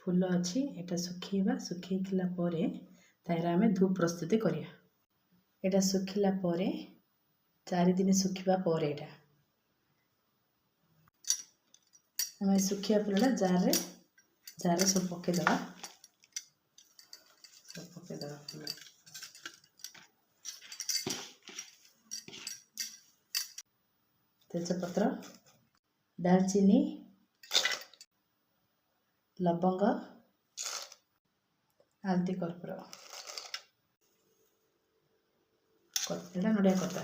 फूल अच्छी एटा सुखेबा सुखेइला परे तार आमे धूप प्रस्तुति करिया। एटा सुखिला परे 4 दिन सुखिबा परे एटा आमे सुखिया फूलटा जार रे सब पके दबा फूल तेजपत्र दालचीनी लवंग हल्दी कर्पूर नड़िया कता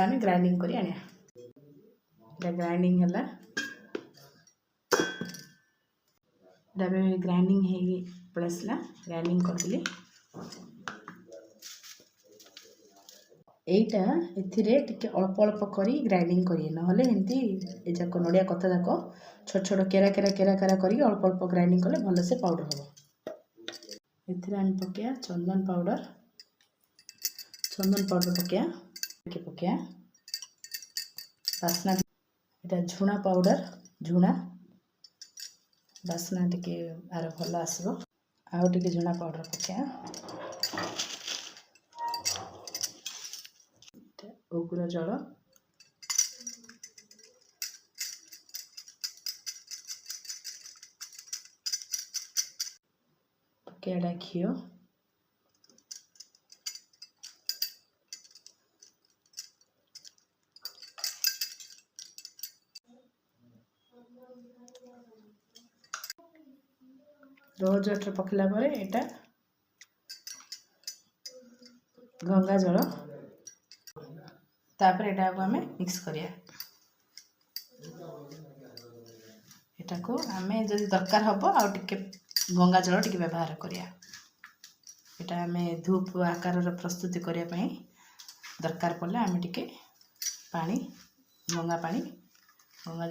आम ग्राइंडिंग करी आनिया ग्राइंडिंग है ग्राइंडिंग है पड़ासला ग्राइंडिंग करदेली एटा एथिरे टिके अल्प अल्प करी ग्राइंडिंग करिए नहले एमती जाक नड़िया कथा जाक छोट छोट केरा केरा केरा केरा करी अल्प अल्प ग्राइंडिंग कले भल से पाउडर हम एथिरे आम पकेया चंदन पाउडर पकेया बास्ना एटा झुणा पाउडर झुणा बास्ना टिके आर भल आसबो आउ टिके झुणा पाउडर पकेया उग्र जल पकेड़ा घी रोज वाटर पकेला परे एटा गंगा जल तापर एटा को आमे मिक्स करिया एटा को आमे जदि दरकार हबो आ टिके गंगा जल टिके व्यवहार करिया एटा आमे धूप आकार रो प्रस्तुति करिया पई दरकार पड़ले आमे टिके गंगा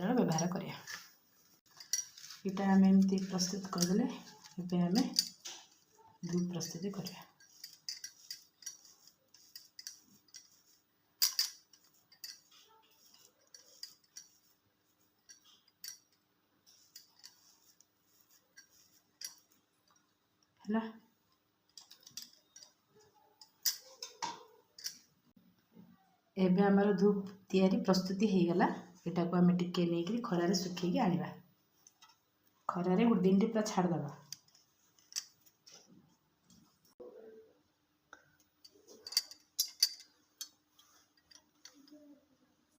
जल व्यवहार करिया एटा आमे एमती प्रस्तुत कर देले एबे आमे धूप प्रस्तुति करिया है एबे हमारा धूप तैयारी प्रस्तुति हो गला एटा को आमे टिके नेकरी खरारे सुखेकी आनिबा खरारे गुड दिन पूरा छाड़ दबा।